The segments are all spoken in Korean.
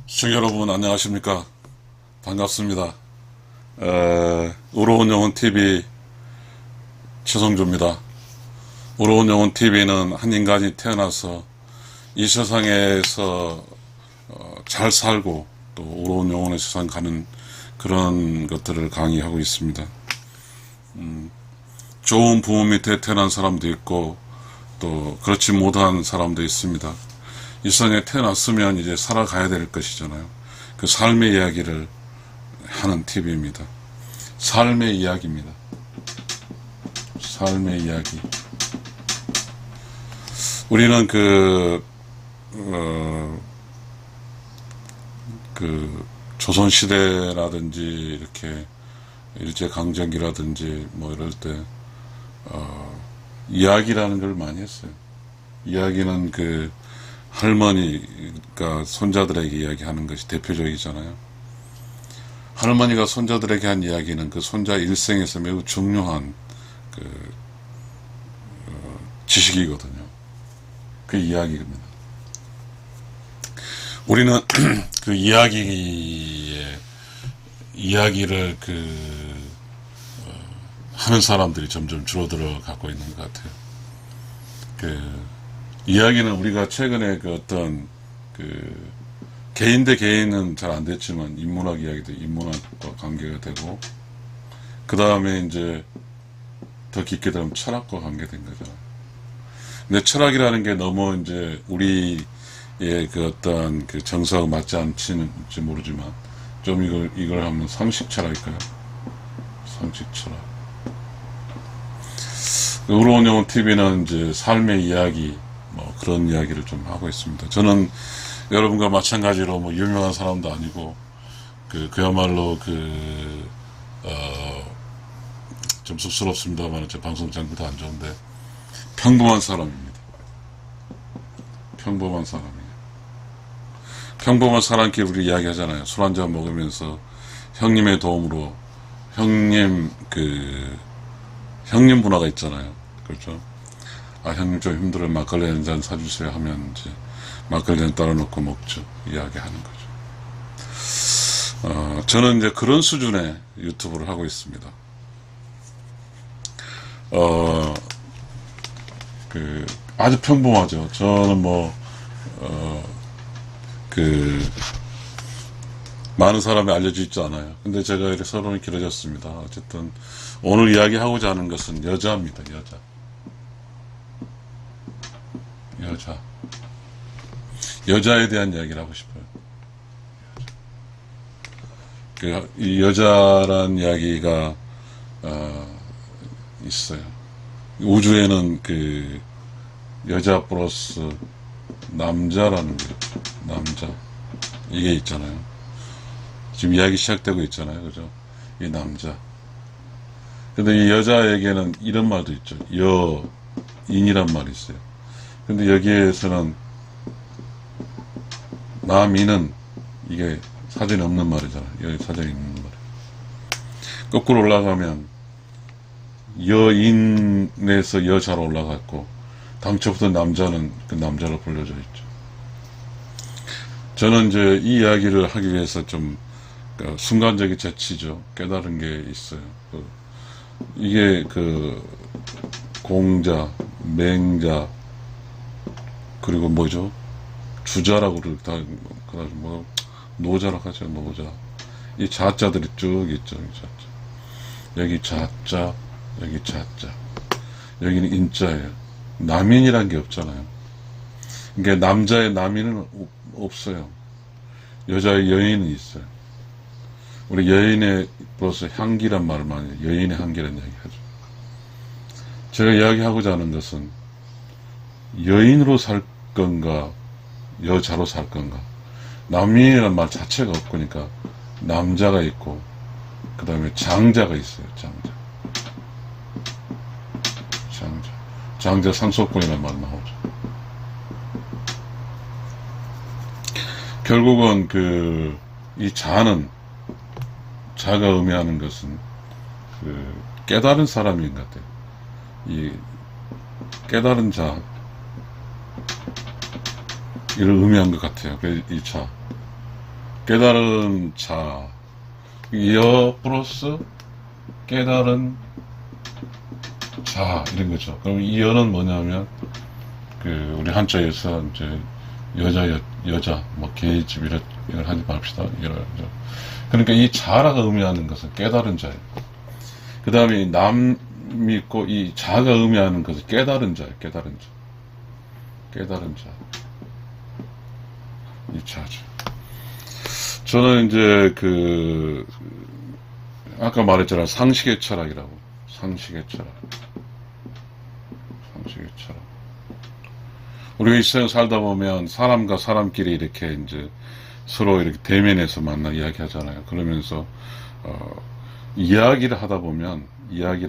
시청자 여러분 안녕하십니까. 반갑습니다. 의로운 영혼 TV 최성주입니다. 의로운 영혼 TV는 한 인간이 태어나서 이 세상에서 잘 살고 또 의로운 영혼의 세상 가는 그런 것들을 강의하고 있습니다. 좋은 부모 밑에 태어난 사람도 있고 또 그렇지 못한 사람도 있습니다. 이 세상에 태어났으면 이제 살아가야 될 것이잖아요. 그 삶의 이야기를 하는 TV입니다. 삶의 이야기입니다. 삶의 이야기. 우리는 조선시대라든지 이렇게 일제강점기라든지 뭐 이럴 때 이야기라는 걸 많이 했어요. 이야기는 할머니가 손자들에게 이야기하는 것이 대표적이잖아요. 할머니가 손자들에게 한 이야기는 그 손자 일생에서 매우 중요한 지식이거든요. 그 이야기입니다. 우리는 그 이야기를 하는 사람들이 점점 줄어들어 가고 있는 것 같아요. 이야기는 우리가 최근에 개인 대 개인은 잘 안 됐지만 인문학 이야기도 인문학과 관계가 되고, 그 다음에 이제 더 깊게 들어가면 철학과 관계된 거잖아요. 근데 철학이라는 게 너무 이제 우리의 정서하고 맞지 않지는지 모르지만 좀 이걸 하면 상식 철학일까요? 상식 철학. 의로운 영혼 TV는 이제 삶의 이야기, 뭐 그런 이야기를 좀 하고 있습니다. 저는 여러분과 마찬가지로 뭐 유명한 사람도 아니고 그야말로 좀 쑥스럽습니다만 제 방송 장비도 안 좋은데 평범한 사람입니다. 평범한 사람이에요. 평범한 사람끼리 우리 이야기하잖아요. 술 한잔 먹으면서 형님의 도움으로 형님 문화가 있잖아요. 그렇죠? 아, 형님 좀 힘들어요. 막걸리 한 잔 사주세요 하면 이제 막걸리 한 잔 따라 놓고 먹죠. 이야기하는 거죠. 저는 이제 그런 수준의 유튜브를 하고 있습니다. 아주 평범하죠. 저는 많은 사람이 알려져 있지 않아요. 근데 제가 이렇게 서론이 길어졌습니다. 어쨌든 오늘 이야기하고자 하는 것은 여자입니다. 여자에 대한 이야기를 하고 싶어요. 이 여자란 이야기가 있어요. 우주에는 여자 플러스 남자라는 게 있죠. 남자, 이게 있잖아요. 지금 이야기 시작되고 있잖아요. 그죠? 이 남자. 근데 이 여자에게는 이런 말도 있죠. 여인이란 말이 있어요. 근데 여기에서는 남인은 이게 사전에 없는 말이잖아요. 여기 사전에 있는 말. 거꾸로 올라가면 여인에서 여자로 올라갔고, 당초부터 남자는 그 남자로 불려져 있죠. 저는 이제 이 이야기를 하기 위해서 좀 순간적인 재치죠. 깨달은 게 있어요. 이게 공자, 맹자, 그리고 뭐죠? 주자라고 뭐 노자라고 하죠. 노자. 이 자자들이 쭉 있죠. 여기 자자, 여기 자자, 여기는 인자예요. 남인이란 게 없잖아요. 그러니까 남자의 남인은 없어요. 여자의 여인은 있어요. 우리 여인의 플러스 향기란 말을 많이 해요. 여인의 향기란 이야기 하죠. 제가 이야기하고자 하는 것은 여인으로 살 건가 여자로 살 건가. 남인이란 말 자체가 없으니까 남자가 있고 그 다음에 장자가 있어요. 장자 상속권이라는 말 나오죠. 결국은 이 자가 의미하는 것은 깨달은 사람인 것 같아요. 이 깨달은 자, 이를 의미한 것 같아요. 이 자. 깨달은 자, 여 플러스 깨달은 자, 이런 거죠. 그럼 이 여는 뭐냐면, 우리 한자에서 이제 여자, 뭐, 개집, 이걸 하지 맙시다. 그러니까 이 자라가 의미하는 것은 깨달은 자예요. 그 다음에 남이 있고, 이 자가 의미하는 것은 깨달은 자예요. 깨달은 자. 이 자죠. 저는 이제 아까 말했잖아요. 상식의 철학이라고. 상식의 철학. 우리가 이 세상 살다 보면 사람과 사람끼리 이렇게 이제 서로 이렇게 대면해서 만나 이야기하잖아요. 그러면서, 이야기를 하다 보면, 이야기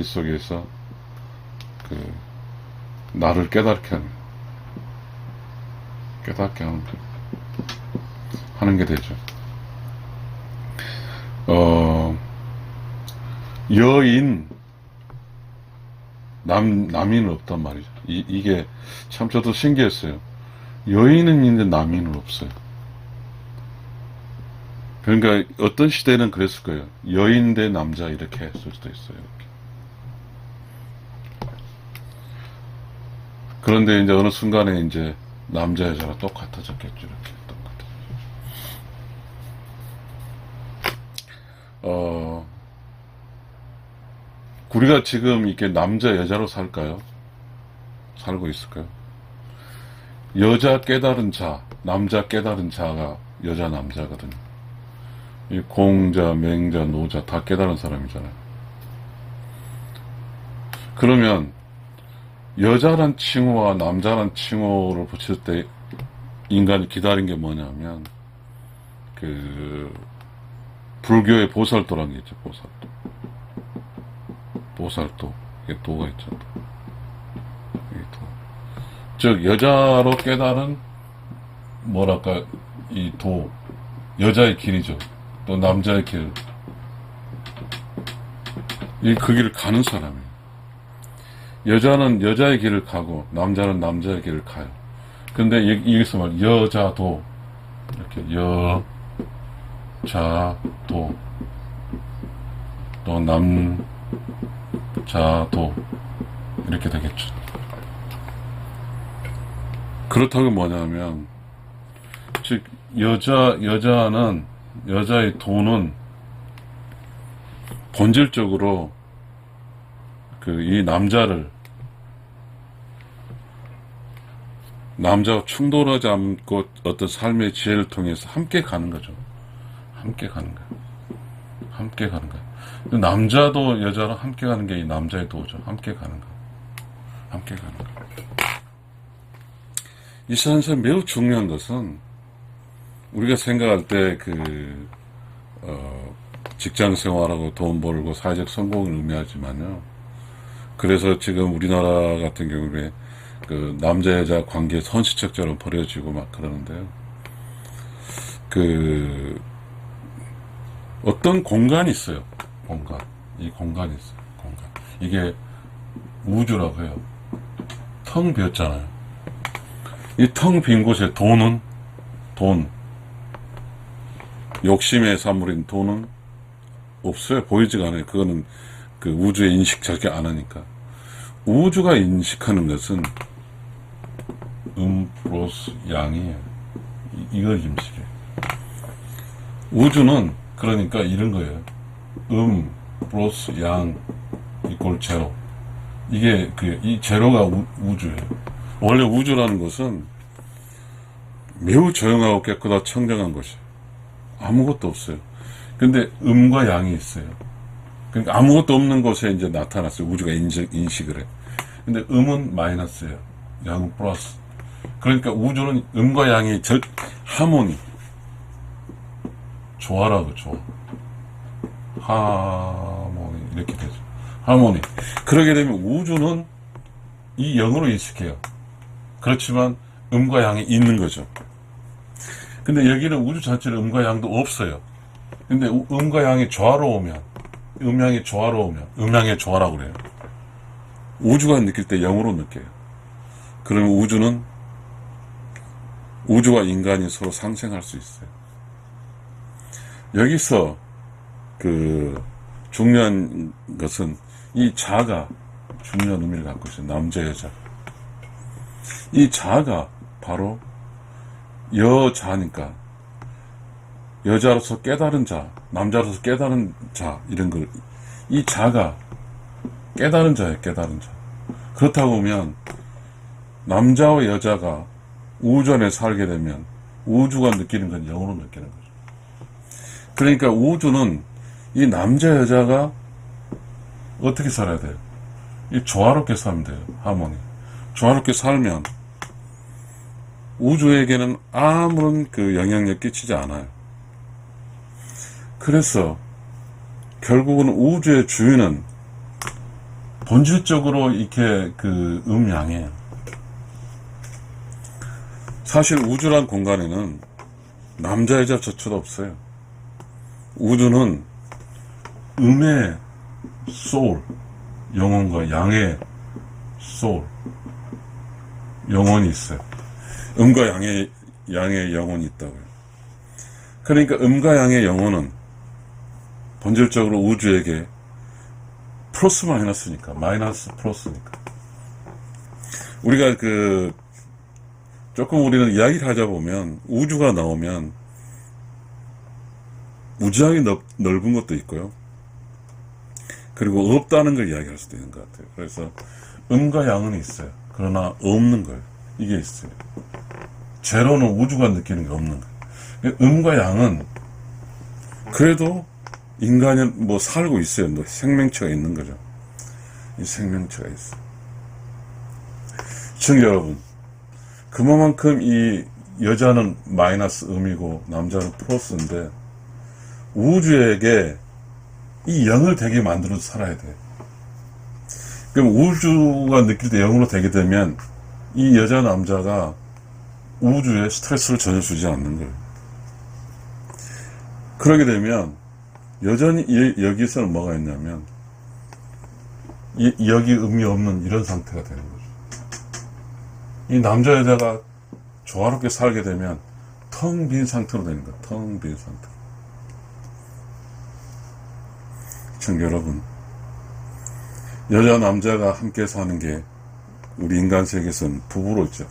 속에서 나를 깨닫게 하는 게 되죠. 여인, 남인은 없단 말이죠. 이게 참 저도 신기했어요. 여인은 있는데 남인은 없어요. 그러니까 어떤 시대는 그랬을 거예요. 여인 대 남자 이렇게 했을 수도 있어요. 이렇게. 그런데 이제 어느 순간에 이제 남자 여자가 똑같아졌겠죠. 이렇게 우리가 지금 이렇게 남자 여자로 살까요? 살고 있을까요? 여자 깨달은 자, 남자 깨달은 자가 여자 남자거든요. 이 공자, 맹자, 노자 다 깨달은 사람이잖아요. 그러면 여자란 칭호와 남자란 칭호를 붙일 때 인간이 기다린 게 뭐냐면 불교의 보살도라는 게 있죠. 보살도. 이게 도가 있죠. 이게 도. 즉 여자로 깨달은 뭐랄까 이 도, 여자의 길이죠. 또 남자의 길. 그 길을 가는 사람이에요. 여자는 여자의 길을 가고 남자는 남자의 길을 가요. 근데 여기서 말 여자도 이렇게 여자도 또 남자도 이렇게 되겠죠. 그렇다고 뭐냐면 즉 여자는 여자의 도는 본질적으로 이 남자와 충돌하지 않고 어떤 삶의 지혜를 통해서 함께 가는 거죠. 함께 가는 거예요. 남자도 여자랑 함께 가는 게 이 남자의 도죠. 함께 가는 거. 이 세상에서 매우 중요한 것은 우리가 생각할 때 직장 생활하고 돈 벌고 사회적 성공을 의미하지만요. 그래서 지금 우리나라 같은 경우에 남자 여자 관계 선시적처럼 벌어지고 막 그러는데요. 어떤 공간이 있어요. 이 공간이 있어요. 이게 우주라고 해요. 텅 비었잖아요. 이 텅 빈 곳에 돈, 욕심의 산물인 돈은 없어요. 보이지가 않아요. 그거는 우주에 인식하지 않으니까. 우주가 인식하는 것은 플러스 양이에요. 이걸 인식해요. 우주는 그러니까 이런 거예요. 플러스 양 이꼴 제로. 이게 이 제로가 우주예요. 원래 우주라는 것은 매우 조용하고 깨끗하고 청정한 것이에요. 아무것도 없어요. 근데 음과 양이 있어요. 그러니까 아무것도 없는 곳에 이제 나타났어요. 우주가 인식을 해. 근데 음은 마이너스예요. 양은 플러스. 그러니까 우주는 음과 양이 하모니. 조화라고, 조화. 하모니. 이렇게 되죠. 하모니. 그러게 되면 우주는 이 영으로 인식해요. 그렇지만 음과 양이 있는 거죠. 근데 여기는 우주 자체는 음과 양도 없어요. 근데 음과 양이 조화로우면, 음양이 조화라고 그래요. 우주가 느낄 때 영으로 느껴요. 그러면 우주는 우주와 인간이 서로 상생할 수 있어요. 여기서 중요한 것은 이 자가 중요한 의미를 갖고 있어요. 남자, 여자. 이 자가 바로 여자니까 여자로서 깨달은 자, 남자로서 깨달은 자, 이런 걸, 이 자가 깨달은 자예요, 깨달은 자. 그렇다고 보면 남자와 여자가 우주 안에 살게 되면 우주가 느끼는 건 영으로 느끼는 거죠. 그러니까 우주는 이 남자 여자가 어떻게 살아야 돼요? 이 조화롭게 살면 돼요. 하모니. 조화롭게 살면 우주에게는 아무런 영향력 끼치지 않아요. 그래서 결국은 우주의 주인은 본질적으로 이렇게 음양이에요. 사실 우주란 공간에는 남자 여자 저초도 없어요. 우주는 음의 소울, 영혼과 양의 소울, 영혼이 있어요. 음과 양의 영혼이 있다고요. 그러니까 음과 양의 영혼은 본질적으로 우주에게 플러스 마이너스니까, 마이너스 플러스니까. 우리가 조금 우리는 이야기를 하자 보면 우주가 나오면 무지하게 넓은 것도 있고요. 그리고 없다는 걸 이야기할 수도 있는 것 같아요. 그래서 음과 양은 있어요. 그러나 없는 거예요. 이게 있어요. 제로는 우주가 느끼는 게 없는 거예요. 음과 양은 그래도 인간이 살고 있어요. 생명체가 있는 거죠. 이 생명체가 있어요. 시청자 여러분, 그만큼 이 여자는 마이너스 음이고 남자는 플러스인데 우주에게 이 영을 되게 만들어서 살아야 돼요. 그럼 우주가 느낄 때 영으로 되게 되면 이 여자 남자가 우주에 스트레스를 전혀 주지 않는 거예요. 그러게 되면 여전히 여기서는 뭐가 있냐면 여기 의미 없는 이런 상태가 되는 거죠. 이 남자 여자가 조화롭게 살게 되면 텅 빈 상태로 되는 거예요. 텅 빈 상태. 시청자 여러분, 여자 남자가 함께 사는 게 우리 인간 세계에서는 부부로 있죠.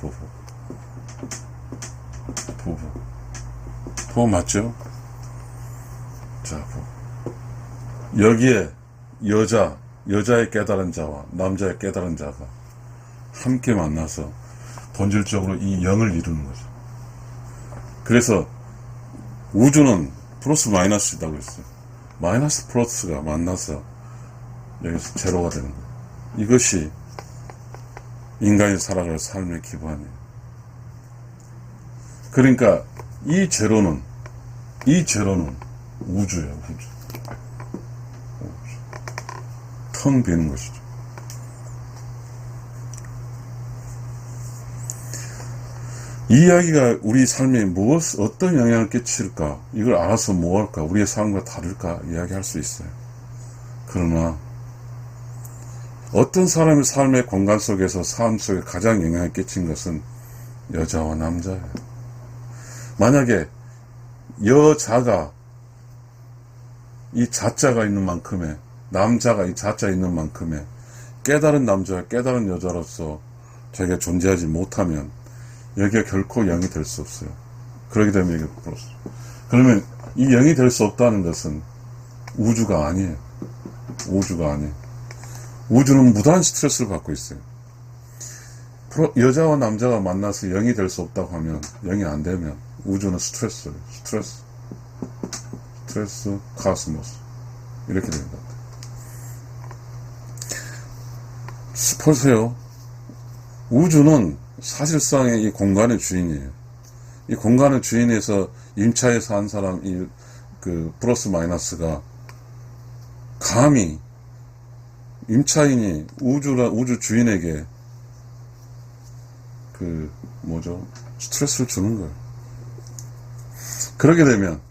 부부 맞죠? 자, 부부. 여기에 여자의 깨달은 자와 남자의 깨달은 자가 함께 만나서 본질적으로 이 영을 이루는 거죠. 그래서 우주는 플러스 마이너스이라고 했어요. 마이너스 플러스가 만나서 여기서 제로가 되는 거예요. 이것이 인간이 살아갈 삶의 기반이에요. 그러니까 이 제로는 우주예요. 우주. 텅 비는 것이죠. 이 이야기가 우리 삶에 어떤 영향을 끼칠까, 이걸 알아서 뭐 할까, 우리의 삶과 다를까 이야기할 수 있어요. 그러나 어떤 사람의 삶의 공간 속에서 삶 속에 가장 영향을 끼친 것은 여자와 남자예요. 만약에 여자가 이 자자가 있는 만큼의, 남자가 이 자자 있는 만큼의 깨달은 남자와 깨달은 여자로서 자기가 존재하지 못하면 여기가 결코 영이 될 수 없어요. 그러게 되면 이게 플러스. 그러면 이 영이 될 수 없다는 것은 우주가 아니에요. 우주가 아니에요. 우주는 무단한 스트레스를 받고 있어요. 여자와 남자가 만나서 영이 될 수 없다고 하면, 영이 안 되면 우주는 스트레스, 카스모스 이렇게 되는 것 같아요. 보세요. 우주는 사실상의 이 공간의 주인이에요. 이 공간의 주인에서 임차에서 한 사람, 플러스 마이너스가 감히 임차인이 우주 주인에게 스트레스를 주는 거예요. 그러게 되면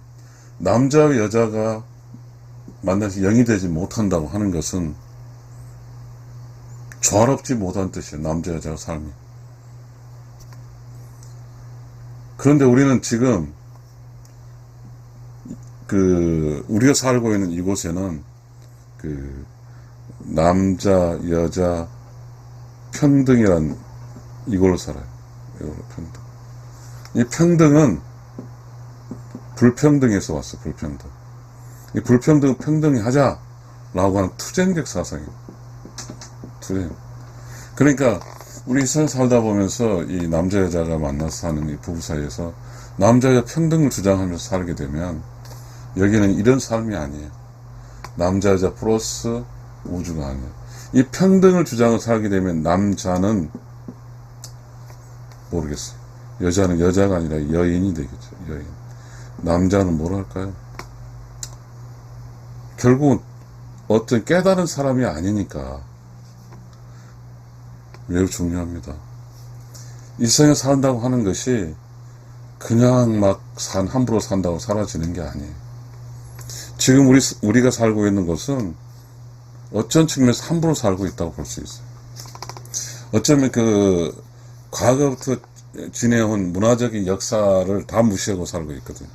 남자와 여자가 만나서 영이 되지 못한다고 하는 것은 조화롭지 못한 뜻이에요. 남자 여자의 삶이. 그런데 우리는 지금 우리가 살고 있는 이곳에는 남자, 여자 평등이란 이걸로 살아요. 이걸로 평등. 이 평등은 불평등에서 왔어. 불평등. 이 불평등 평등히 하자라고 하는 투쟁적 사상이에요. 투쟁. 그러니까 우리 세상 살다 보면서 이 남자 여자가 만나서 사는 이 부부 사이에서 남자 여자 평등을 주장하면서 살게 되면 여기는 이런 삶이 아니에요. 남자 여자 플러스 우주가 아니에요. 이 평등을 주장을 살게 되면 남자는 모르겠어요. 여자는 여자가 아니라 여인이 되겠죠. 여인. 남자는 뭘 할까요? 결국은 어떤 깨달은 사람이 아니니까 매우 중요합니다. 일생에 산다고 하는 것이 그냥 막 함부로 산다고 사라지는 게 아니에요. 지금 우리가 살고 있는 것은 어쩐 측면에서 함부로 살고 있다고 볼 수 있어요. 어쩌면 과거부터 지내온 문화적인 역사를 다 무시하고 살고 있거든요.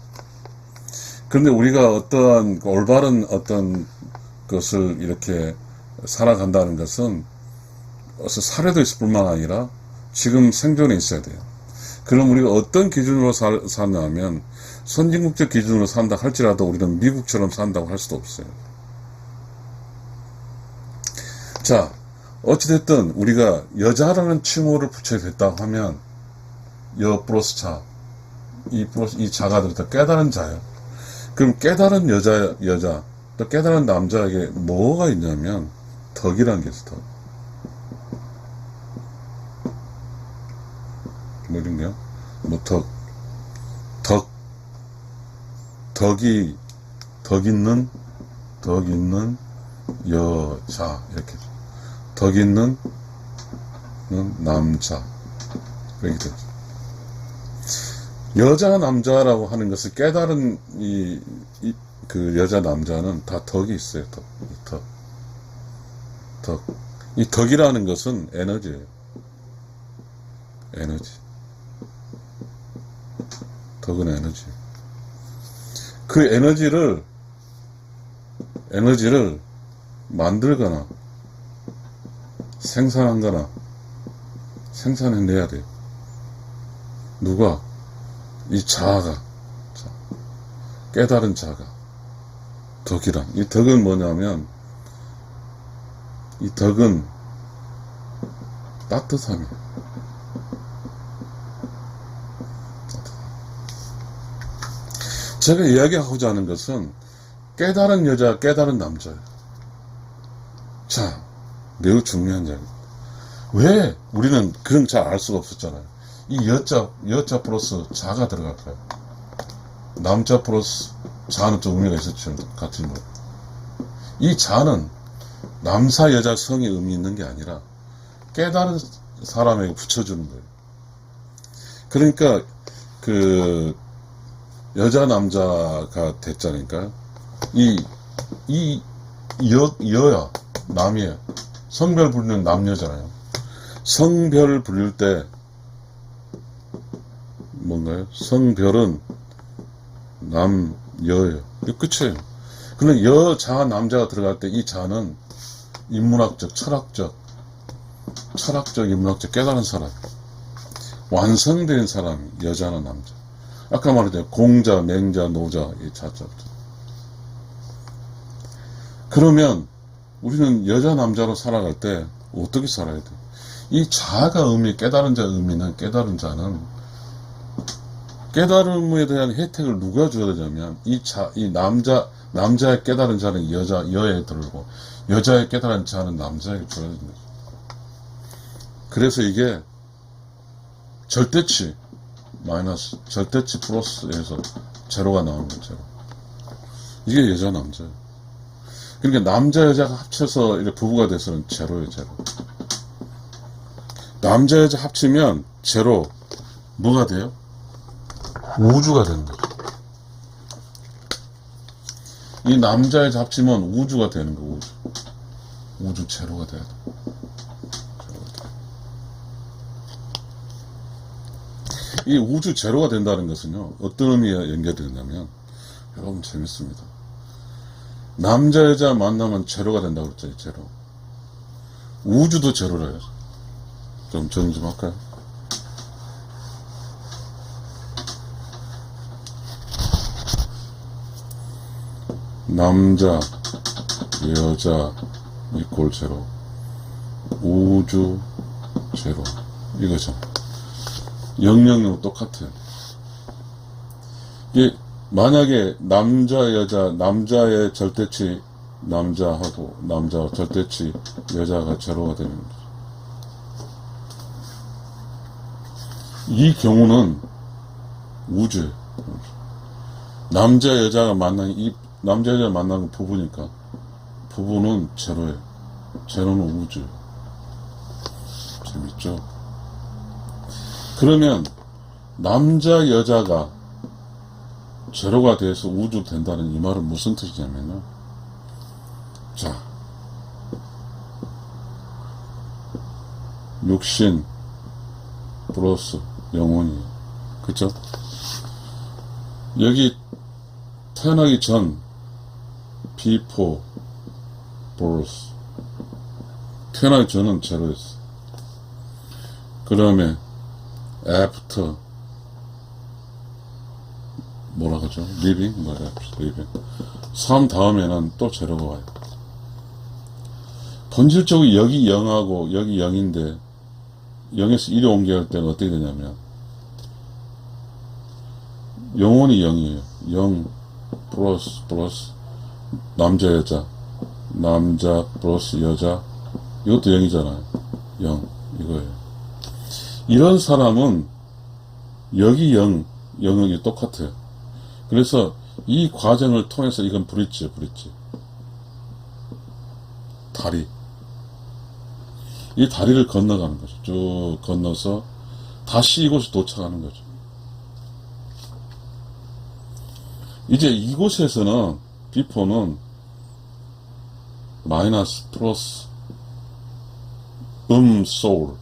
그런데 우리가 어떠한 올바른 어떤 것을 이렇게 살아간다는 것은 어서 사례도 있을 뿐만 아니라 지금 생존에 있어야 돼요. 그럼 우리가 어떤 기준으로 사냐면 선진국적 기준으로 산다 할지라도 우리는 미국처럼 산다고 할 수도 없어요. 자, 어찌됐든 우리가 여자라는 칭호를 붙여야 됐다고 하면 여 플러스 자, 이 자가 들었다 깨달은 자예요. 그럼 깨달은 여자, 또 깨달은 남자에게 뭐가 있냐면 덕이라는 게 있어. 뭐든요? 덕 있는 여자, 이렇게. 덕 있는 남자. 그렇게 되죠. 여자, 남자라고 하는 것을 깨달은 여자, 남자는 다 덕이 있어요. 덕. 이 덕이라는 것은 에너지예요. 에너지. 덕은 에너지. 그 에너지를 만들거나 생산해내야 돼요. 누가? 이 자아가, 깨달은 자가, 덕이란. 이 덕은 뭐냐면, 이 덕은 따뜻함이에요. 제가 이야기하고자 하는 것은 깨달은 여자, 깨달은 남자예요. 자, 매우 중요한 이야기입니다. 왜 우리는 그런 잘 알 수가 없었잖아요. 이 여자 플러스 자가 들어갈까요? 남자 플러스 자는 좀 의미가 있었죠. 같은 거. 이 자는 남사 여자 성의 의미 있는 게 아니라 깨달은 사람에게 붙여주는 거예요. 그러니까 여자 남자가 됐자니까 여야 남이에요. 성별 부르는 남녀잖아요. 성별 부를 때 뭔가요? 성별은 남여예요. 이거 끝이에요. 그러면 여자 남자가 들어갈 때 이 자는 인문학적, 철학적, 인문학적 깨달은 사람, 완성된 사람, 여자나 남자. 아까 말했잖아요. 공자, 맹자, 노자, 이 자자. 그러면 우리는 여자, 남자로 살아갈 때 어떻게 살아야 돼? 이 자아가 깨달은 자 의미는, 깨달은 자는 깨달음에 대한 혜택을 누가 줘야 되냐면 이 남자의 깨달은 자는 여에 들고 여자의 깨달은 자는 남자에게 줘야 된다. 그래서 이게 절대치 마이너스, 절대치 플러스에서 제로가 나오는 거죠. 이게 여자, 남자예요. 그러니까 남자, 여자가 합쳐서 이렇게 부부가 돼서는 제로예요, 제로. 남자, 여자 합치면 제로, 뭐가 돼요? 우주가 되는 거죠. 이 남자, 여자 합치면 우주가 되는 거, 우주 제로가 돼야 돼. 이 우주 제로가 된다는 것은요, 어떤 의미에 연결되냐면, 여러분 재밌습니다. 남자, 여자 만나면 제로가 된다고 그랬잖아요, 제로. 우주도 제로래요. 좀 정리 좀 할까요? 남자, 여자, 이꼴 제로. 우주, 제로. 이거죠. 000 똑같아요. 이게 만약에 남자, 여자, 남자의 절대치 남자하고 남자 절대치 여자가 제로가 되는 거죠. 이 경우는 우주예요. 남자, 여자가 만나는 이 남자, 여자 만나는 부부니까 부부는 제로예요. 제로는 우주예요. 재밌죠? 그러면 남자, 여자가 제로가 돼서 우주 된다는 이 말은 무슨 뜻이냐면요. 자, 육신 플러스 영혼이, 그쵸? 여기 태어나기 전 before birth, 태어나기 전은 제로였어. 그다음에 after 뭐라 하죠? living? 뭐야? living. 삶 다음에는 또 제로가 와요. 본질적으로 여기 0하고 여기 0인데 0에서 1에 옮겨갈 때는 어떻게 되냐면 영혼이 0이에요. 0 플러스 남자 여자, 남자 플러스 여자, 이것도 0이잖아요. 0 이거예요. 이런 사람은 여기 0, 영역이 똑같아요. 그래서 이 과정을 통해서 이건 브릿지예요, 브릿지. 다리. 이 다리를 건너가는 거죠. 쭉 건너서 다시 이곳에 도착하는 거죠. 이제 이곳에서는 비포는 마이너스 플러스 소울,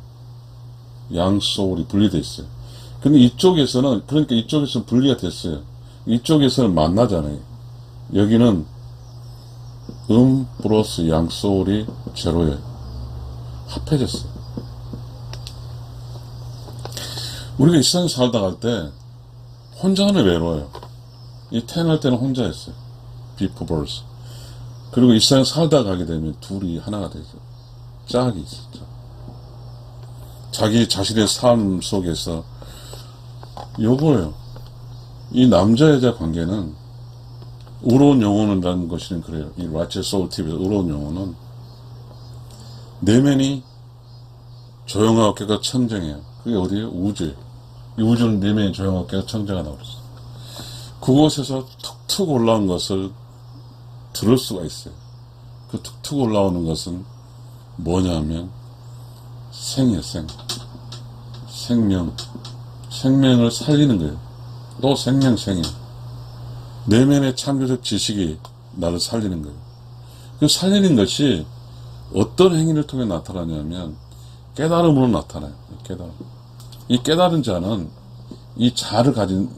양 소울이 분리되어 있어요. 근데 이쪽에서는, 그러니까 이쪽에서는 분리가 됐어요. 이쪽에서는 만나잖아요. 여기는 플러스 양 소울이 제로예요. 합해졌어요. 우리가 이 세상에 살다 갈 때 혼자는 외로워요. 이 태어날 때는 혼자였어요. before birth. 그리고 이 세상에 살다 가게 되면 둘이 하나가 되죠. 짝이 있었죠. 자기 자신의 삶 속에서 요거예요. 이 남자 여자 관계는 의로운 영혼이라는 것이 그래요. 이 라첼 소울 TV에서 의로운 영혼은 내면이 조용하고 깨끗 청정해요. 그게 어디예요? 우주예요. 이 우주는 내면이 조용하고 깨끗 청정하다고 그랬어요. 그곳에서 툭툭 올라온 것을 들을 수가 있어요. 그 툭툭 올라오는 것은 뭐냐면 생이에요. 생명을 살리는 거예요. 또 생이에요. 내면의 창조적 지식이 나를 살리는 거예요. 그 살리는 것이 어떤 행위를 통해 나타나냐면 깨달음으로 나타나요. 이 깨달은 자는, 이 자를 가진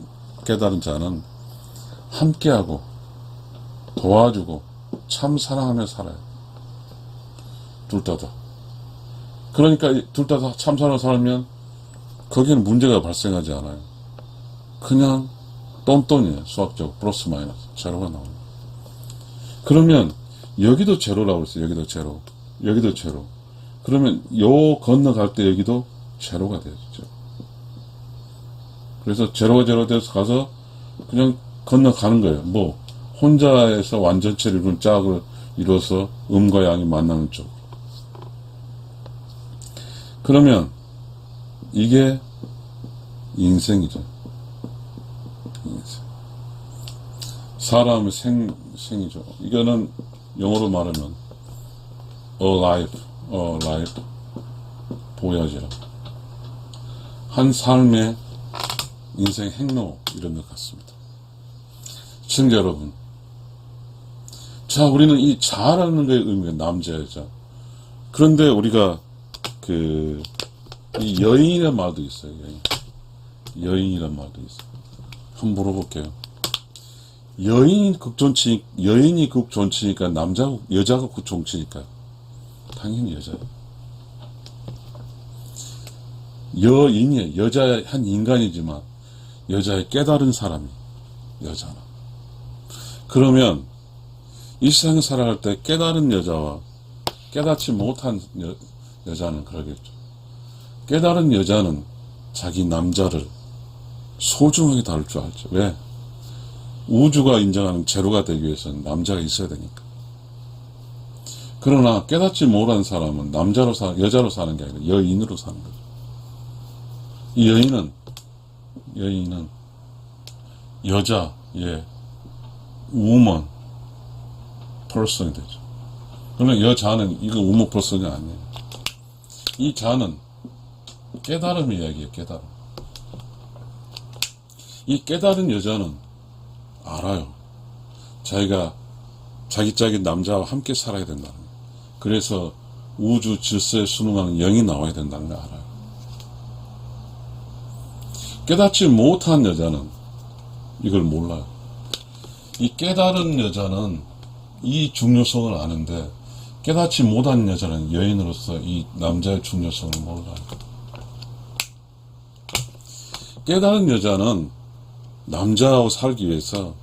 깨달은 자는 함께하고 도와주고 참 사랑하며 살아요. 둘 다. 그러니까 둘 다 참 사랑하며 살면 거기는 문제가 발생하지 않아요. 그냥 똔똔이에요. 수학적으로 플러스 마이너스 제로가 나옵니다. 그러면 여기도 제로라고 그랬어요. 여기도 제로, 여기도 제로. 그러면 요 건너갈 때 여기도 제로가 되죠. 그래서 제로가 제로 돼서 가서 그냥 건너가는 거예요. 뭐 혼자에서 완전체를 이룬 짝을 이뤄서 음과 양이 만나는 쪽. 그러면 이게 인생이죠. 인생. 사람의 생이죠. 이거는 영어로 말하면 a life 보여지라. 한 삶의 인생 행로 이런 것 같습니다. 시청자 여러분, 자, 우리는 이 자라는 거의 의미가 남자 여자. 그런데 우리가 이 여인이라는 말도 있어요. 여인이란 말도 있어요. 한번 물어볼게요. 여인이 극존치니까 여자가 극존치니까 당연히 여자예요. 여인이에요. 여자 한 인간이지만 여자의 깨달은 사람이 여자나. 그러면 이 세상 살아갈 때 깨달은 여자와 깨닫지 못한 여자는 그러겠죠. 깨달은 여자는 자기 남자를 소중하게 다룰 줄 알죠. 왜? 우주가 인정하는 제로가 되기 위해서는 남자가 있어야 되니까. 그러나 깨닫지 못한 사람은 여자로 사는 게 아니라 여인으로 사는 거죠. 이 여인은 여자의 우먼 퍼슨이 되죠. 그러나 여자는 이거 우먼 퍼슨이 아니에요. 이 자는 깨달음 이야기예요. 깨달음. 이 깨달은 여자는 알아요. 자기가 자기 짝인 남자와 함께 살아야 된다는 거예요. 그래서 우주 질서에 순응하는 영이 나와야 된다는 걸 알아요. 깨닫지 못한 여자는 이걸 몰라요. 이 깨달은 여자는 이 중요성을 아는데 깨닫지 못한 여자는 여인으로서 이 남자의 중요성을 몰라요. 깨달은 여자는 남자하고 살기 위해서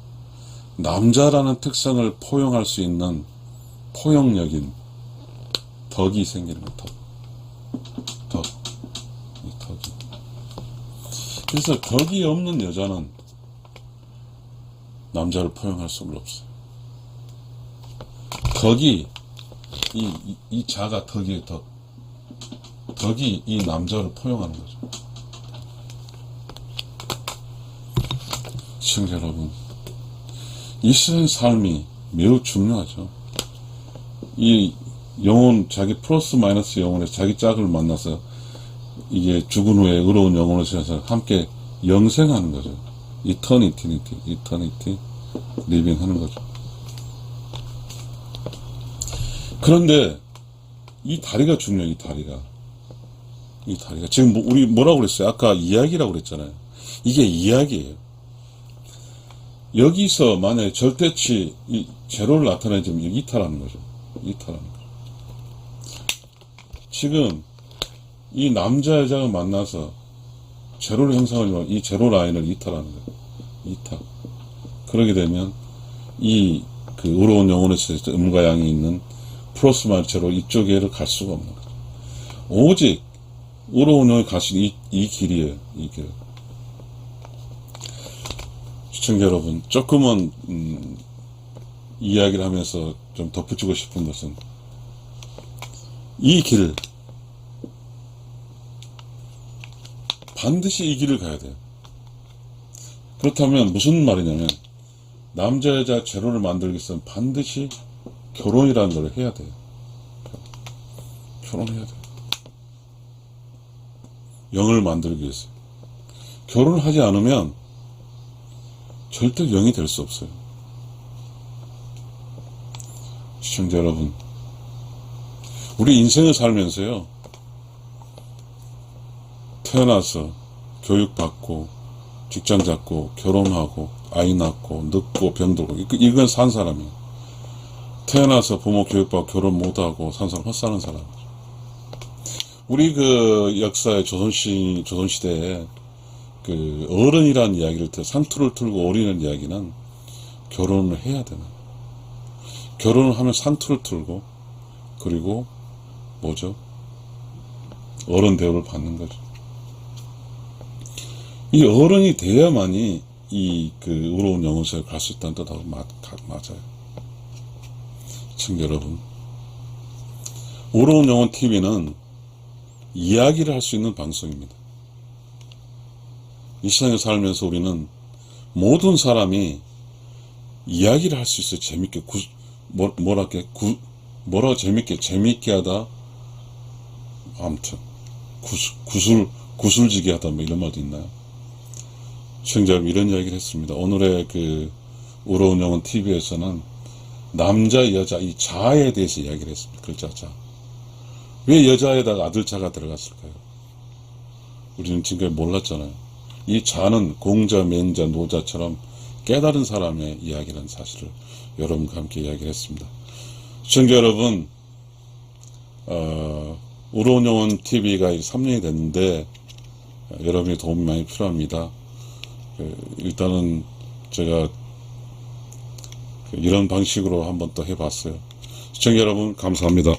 남자라는 특성을 포용할 수 있는 포용력인 덕이 생기는 거예요. 덕. 이 덕이. 그래서 덕이 없는 여자는 남자를 포용할 수가 없어요. 덕이 이 자가 덕이에요. 덕이 이 남자를 포용하는 거죠. 시청자 여러분, 이 세상 삶이 매우 중요하죠. 이 영혼, 자기 플러스 마이너스 영혼에 자기 짝을 만나서 이게 죽은 후에 의로운 영혼을 지어서 함께 영생하는 거죠. 이터니티 리빙 하는 거죠. 그런데 이 다리가 중요해요. 이 다리가 지금 우리 뭐라고 그랬어요? 아까 이야기라고 그랬잖아요. 이게 이야기예요. 여기서 만약에 절대치 이 제로를 나타내주면 이탈하는 거죠. 지금 이 남자 여자가 만나서 제로를 형성하지만 이 제로 라인을 이탈하는 거예요. 이탈. 그러게 되면 이 그 의로운 영혼의 음과 양이 있는 플러스 마이너스 제로 이쪽에를 갈 수가 없는 거죠. 오직 의로운 영혼이 갈 수 있는 이 길이에요. 이 길. 시청자 여러분, 조금은 이야기를 하면서 좀 덧붙이고 싶은 것은 이 길, 반드시 이 길을 가야 돼요. 그렇다면 무슨 말이냐면 남자 여자 제로를 만들기 위해서는 반드시 결혼이라는 걸 해야 돼요. 결혼해야 돼요. 영을 만들기 위해서. 결혼을 하지 않으면 절대 영이 될 수 없어요. 시청자 여러분, 우리 인생을 살면서요, 태어나서 교육받고 직장 잡고 결혼하고 아이 낳고 늙고 병들고 이건 산 사람이에요. 태어나서 부모 교육받고 결혼 못하고 산 사람 헛사는 사람이죠. 우리 그 역사의 조선시대에 그 어른이라는 이야기를 상투를 틀고 어리는 이야기는 결혼을 해야 되나. 결혼을 하면 상투를 틀고 그리고 뭐죠? 어른 대우를 받는 거죠. 이 어른이 돼야만이 이 그 의로운 영혼세에 갈 수 있다는 뜻하고 맞아요. 시청자 여러분, 의로운 영혼 TV는 이야기를 할 수 있는 방송입니다. 이 세상에 살면서 우리는 모든 사람이 이야기를 할 수 있어요. 재밌게 재밌게 하다. 아무튼 구슬지게 하다 뭐 이런 말도 있나요? 시청자 여러분, 이런 이야기를 했습니다. 오늘의 그 의로운 영혼 TV에서는 남자 여자 이 자에 대해서 이야기를 했습니다. 글자 자. 왜 여자에다가 아들자가 들어갔을까요? 우리는 지금까지 몰랐잖아요. 이 자는 공자, 맹자, 노자처럼 깨달은 사람의 이야기라는 사실을 여러분과 함께 이야기를 했습니다. 시청자 여러분, 우로용원 TV가 3년이 됐는데 여러분의 도움이 많이 필요합니다. 일단은 제가 이런 방식으로 한번 또 해봤어요. 시청자 여러분 감사합니다.